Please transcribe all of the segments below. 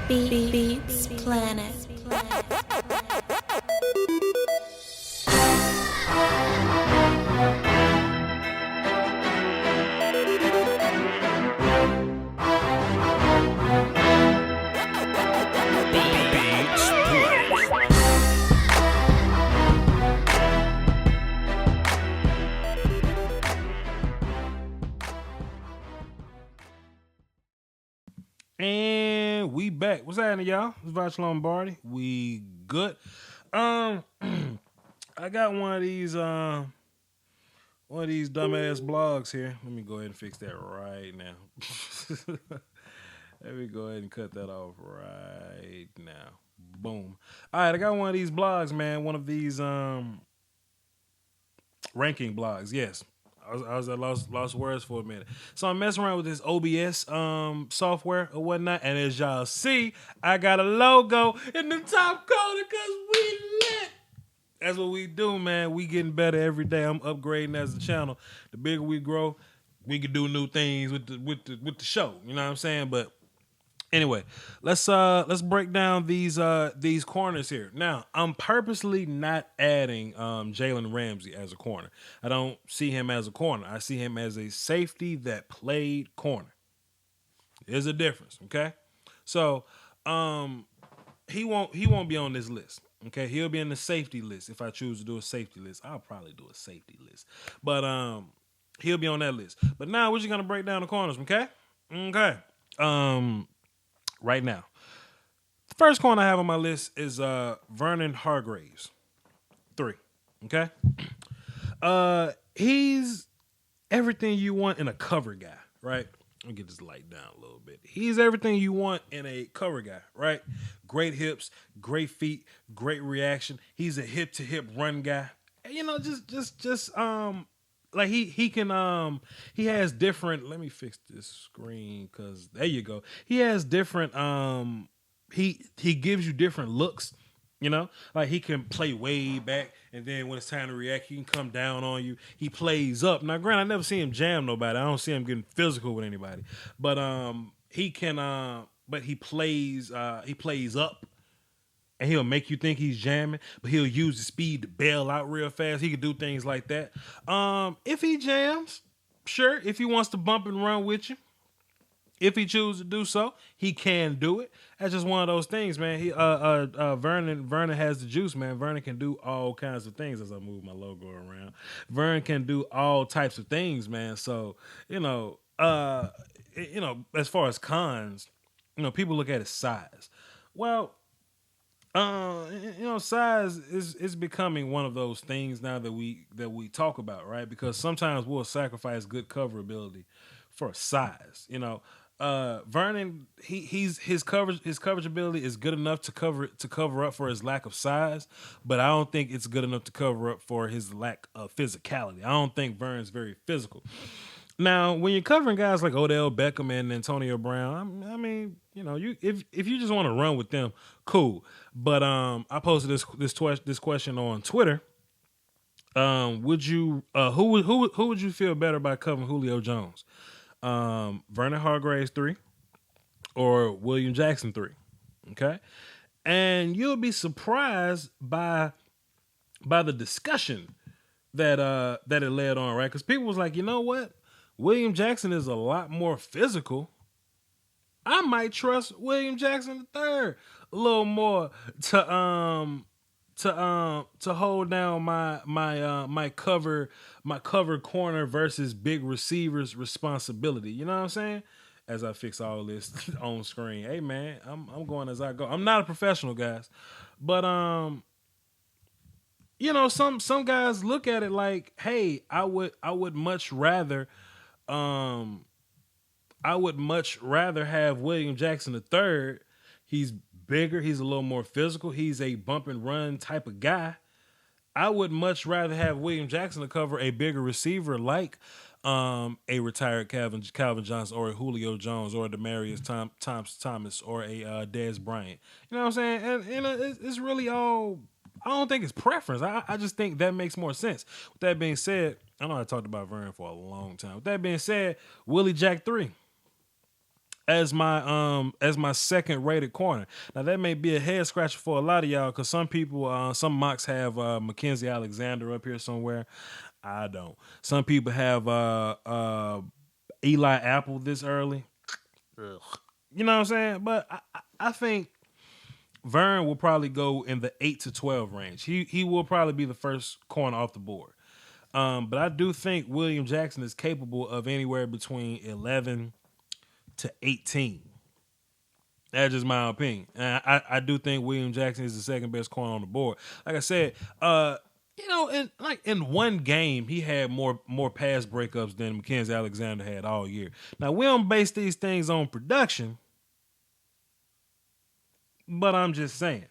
Beats Planet. And we back. What's happening, y'all? It's Voch Lombardi. We good. I got one of these dumbass blogs here. Let me go ahead and fix that right now. Let me go ahead and cut that off right now. Boom. All right, I got one of these blogs, man. One of these ranking blogs. Yes. I lost words for a minute. So I'm messing around with this OBS software or whatnot, and as y'all see, I got a logo in the top corner because we lit. That's what we do, man. We getting better every day. I'm upgrading as a channel. The bigger we grow, we can do new things with the show. You know what I'm saying? But anyway, let's break down these corners here. Now, I'm purposely not adding Jalen Ramsey as a corner. I don't see him as a corner. I see him as a safety that played corner. There's a difference, okay? So, he won't be on this list. Okay, he'll be in the safety list. If I choose to do a safety list, I'll probably do a safety list. But he'll be on that list. But now we're just gonna break down the corners, okay? Okay. Right now, the first corner I have on my list is Vernon Hargreaves, 3. Okay, he's everything you want in a cover guy, right? Let me get this light down a little bit. He's everything you want in a cover guy, right? Great hips, great feet, great reaction. He's a hip to hip run guy. You know, just like he can he has different. Let me fix this screen because there you go. He has different he gives you different looks. You know, like he can play way back, and then when it's time to react, he can come down on you. He plays up. Now, granted, I never see him jam nobody. I don't see him getting physical with anybody. But he can. But he plays up, and he'll make you think he's jamming. But he'll use the speed to bail out real fast. He can do things like that. If he jams, sure. If he wants to bump and run with you. If he chooses to do so, he can do it. That's just one of those things, man. He Vernon has the juice, man. Vernon can do all kinds of things as I move my logo around. Vernon can do all types of things, man. So, as far as cons, people look at his size. Well, size is becoming one of those things now that we talk about, right? Because sometimes we'll sacrifice good cover ability for size, Vernon, his coverage ability is good enough to cover up for his lack of size, but I don't think it's good enough to cover up for his lack of physicality. I don't think Vernon's very physical. Now, when you're covering guys like Odell Beckham and Antonio Brown, I mean, if you just want to run with them, cool. But I posted this question on Twitter. Would you who would you feel better by covering Julio Jones? Vernon Hargreaves 3 or William Jackson 3. Okay. And you'll be surprised by the discussion that it led on, right? Because people was like, you know what? William Jackson is a lot more physical. I might trust William Jackson III a little more to hold down my cover corner versus big receivers responsibility. You know what I'm saying? As I fix all this on screen. Hey man, I'm going as I go. I'm not a professional, guys. But some guys look at it like, hey, I would much rather have William Jackson III. He's bigger, he's a little more physical, he's a bump and run type of guy. I would much rather have William Jackson to cover a bigger receiver like a retired Calvin Johnson or a Julio Jones or a Demaryius Thomas or a Dez Bryant. You know what I'm saying? And it's really all, I don't think it's preference. I just think that makes more sense. With that being said, I know I talked about Vernon for a long time. With that being said, Willie Jack 3. as my second rated corner. Now that may be a head scratcher for a lot of y'all because some people, some mocks have Mackensie Alexander up here somewhere. I don't. Some people have Eli Apple this early. Ugh. You know what I'm saying? But I think Vern will probably go in the 8 to 12 range. He will probably be the first corner off the board. But I do think William Jackson is capable of anywhere between 11 to 18. That's just my opinion. And I do think William Jackson is the second best corner on the board. Like I said, in one game, he had more pass breakups than Mackensie Alexander had all year. Now, we don't base these things on production, but I'm just saying.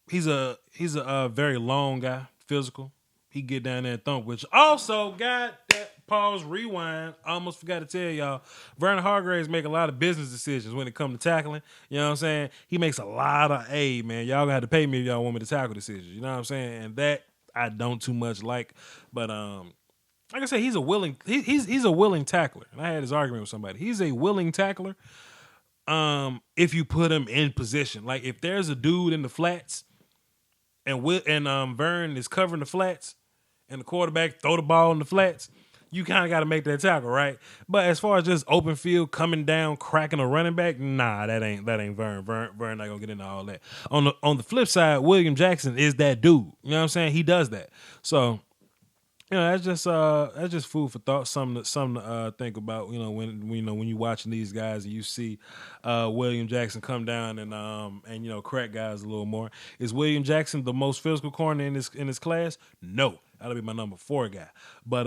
He's a very long guy, physical. He get down there and thump, which also got that pause, rewind. I almost forgot to tell y'all, Vernon Hargreaves make a lot of business decisions when it comes to tackling. You know what I'm saying? He makes a lot of, hey, man, y'all gonna have to pay me if y'all want me to tackle decisions. You know what I'm saying? And that I don't too much like. But like I said, he's a willing tackler. And I had this argument with somebody. He's a willing tackler if you put him in position. Like if there's a dude in the flats and Vern is covering the flats, and the quarterback throw the ball in the flats, you kind of got to make that tackle, right? But as far as just open field, coming down, cracking a running back, nah, that ain't Vern. Vern not gonna get into all that. On the flip side, William Jackson is that dude. You know what I'm saying? He does that. So, that's just food for thought. Something to think about. When you watching these guys and you see William Jackson come down and crack guys a little more. Is William Jackson the most physical corner in his class? No. That'll be my number 4 guy. But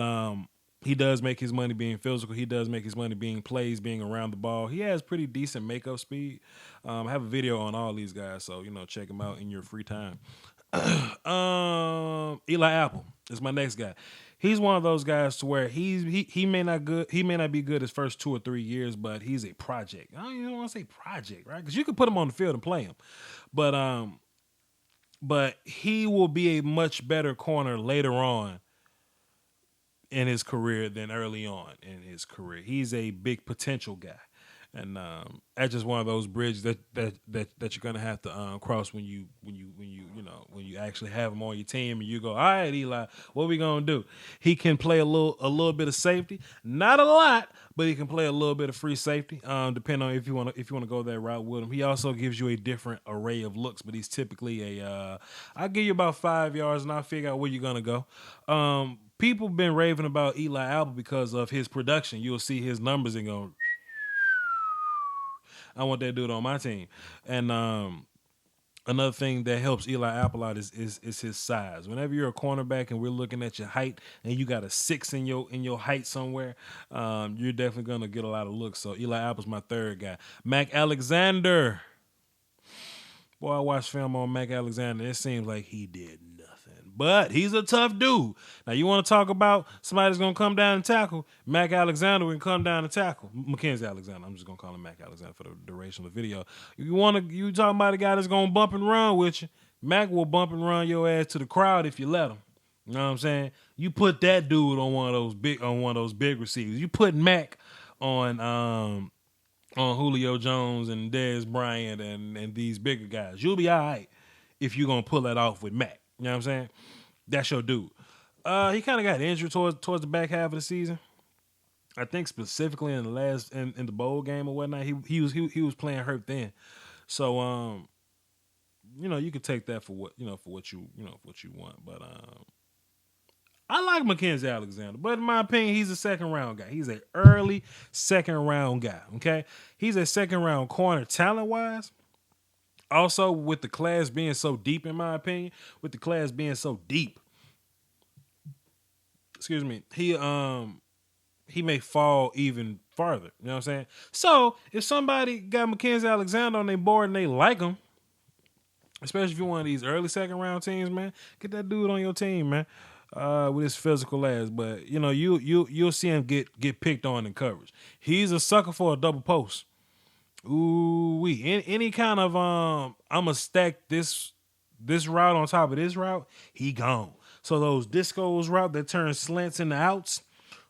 he does make his money being physical. He does make his money being plays, being around the ball. He has pretty decent makeup speed. I have a video on all these guys, so check him out in your free time. Eli Apple is my next guy. He's one of those guys to where he may not be good his first 2 or 3 years, but he's a project. I don't even want to say project, right? Because you can put him on the field and play him, but he will be a much better corner later on in his career than early on in his career. He's a big potential guy, and that's just one of those bridges that you're gonna have to cross when you actually have him on your team and you go, all right, Eli, what we gonna do? He can play a little bit of safety, not a lot, but he can play a little bit of free safety, depending on if you want to go that route with him. He also gives you a different array of looks, but he's typically I'll give you about 5 yards and I'll figure out where you're gonna go. People been raving about Eli Apple because of his production. You'll see his numbers and go, I want that dude on my team. And another thing that helps Eli Apple out is his size. Whenever you're a cornerback and we're looking at your height and you got a 6 in your height somewhere, you're definitely gonna get a lot of looks. So Eli Apple's my 3rd guy. Mac Alexander. Boy, I watched film on Mac Alexander. It seems like he did nothing. But he's a tough dude. Now, you want to talk about somebody that's going to come down and tackle? Mac Alexander can come down and tackle. Mackensie Alexander. I'm just going to call him Mac Alexander for the duration of the video. You talking about a guy that's going to bump and run with you. Mac will bump and run your ass to the crowd if you let him. You know what I'm saying? You put that dude on one of those big receivers. You put Mac on Julio Jones and Dez Bryant and these bigger guys. You'll be all right if you're going to pull that off with Mac. You know what I'm saying? That's your dude. He kind of got injured towards the back half of the season. I think specifically in the bowl game or whatnot, he was playing hurt then. So you could take that for what you want. But I like Mackensie Alexander, but in my opinion, he's a 2nd round guy. He's an early 2nd round guy. Okay, he's a 2nd round corner talent wise. Also, with the class being so deep, in my opinion, excuse me, he may fall even farther. You know what I'm saying? So, if somebody got Mackensie Alexander on their board and they like him, especially if you're one of these early 2nd round teams, man, get that dude on your team, man, with his physical ass. But, you'll see him get picked on in coverage. He's a sucker for a double post. Ooh-wee. Any kind of I'ma stack this route on top of this route, he gone. So those discos route that turns slants into outs,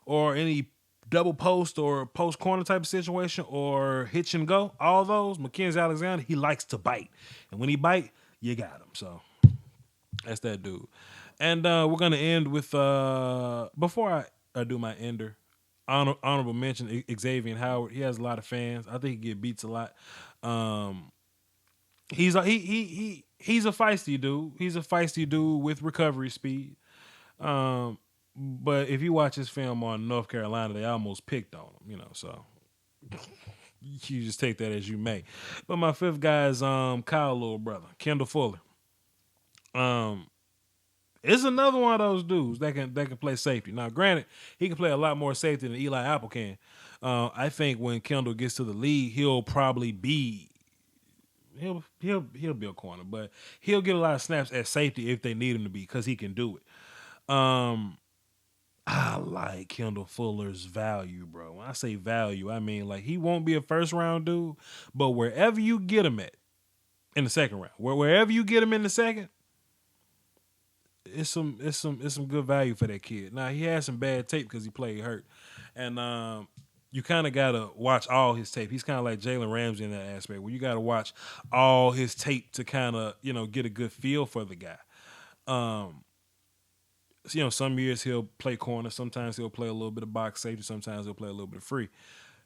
or any double post or post corner type of situation or hitch and go, all those, Mackensie Alexander, he likes to bite. And when he bite, you got him. So that's that dude. And we're going to end with, before I do my ender, honorable mention, Xavier Howard. He has a lot of fans. I think he get beats a lot. He's a feisty dude. He's a feisty dude with recovery speed. But if you watch his film on North Carolina, they almost picked on him, so you just take that as you may. But my fifth guy is Kyle's little brother, Kendall Fuller. It's another one of those dudes that can play safety. Now, granted, he can play a lot more safety than Eli Apple can. I think when Kendall gets to the league, he'll probably be he'll be a corner, but he'll get a lot of snaps at safety if they need him to be because he can do it. I like Kendall Fuller's value, bro. When I say value, I mean like he won't be a first round dude, but wherever you get him at in the second round, wherever you get him in the second, it's some good value for that kid. Now he had some bad tape because he played hurt, and you kind of gotta watch all his tape. He's kind of like Jalen Ramsey in that aspect, where you gotta watch all his tape to kind of get a good feel for the guy. Some years he'll play corner. Sometimes he'll play a little bit of box safety. Sometimes he'll play a little bit of free.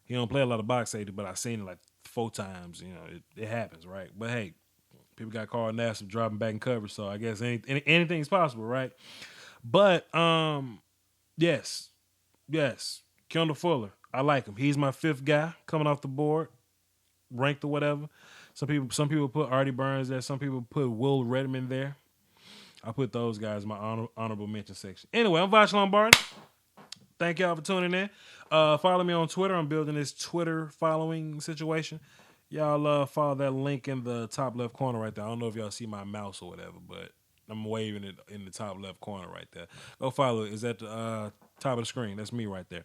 He don't play a lot of box safety, but I've seen it like 4 times. It happens, right? But hey, people got called nasty dropping back in coverage, so I guess anything's possible, right? But yes, Kendall Fuller, I like him. He's my fifth guy coming off the board, ranked or whatever. Some people put Artie Burns there. Some people put Will Redmond there. I put those guys in my honorable mention section. Anyway, I'm Voch Lombardi. Thank y'all for tuning in. Follow me on Twitter. I'm building this Twitter following situation. Y'all follow that link in the top left corner right there. I don't know if y'all see my mouse or whatever, but I'm waving it in the top left corner right there. Go follow it. It's at the top of the screen. That's me right there.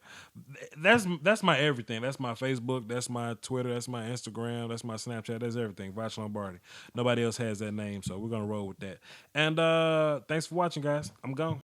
That's my everything. That's my Facebook. That's my Twitter. That's my Instagram. That's my Snapchat. That's everything. Voch Lombardi. Nobody else has that name, so we're going to roll with that. And thanks for watching, guys. I'm gone.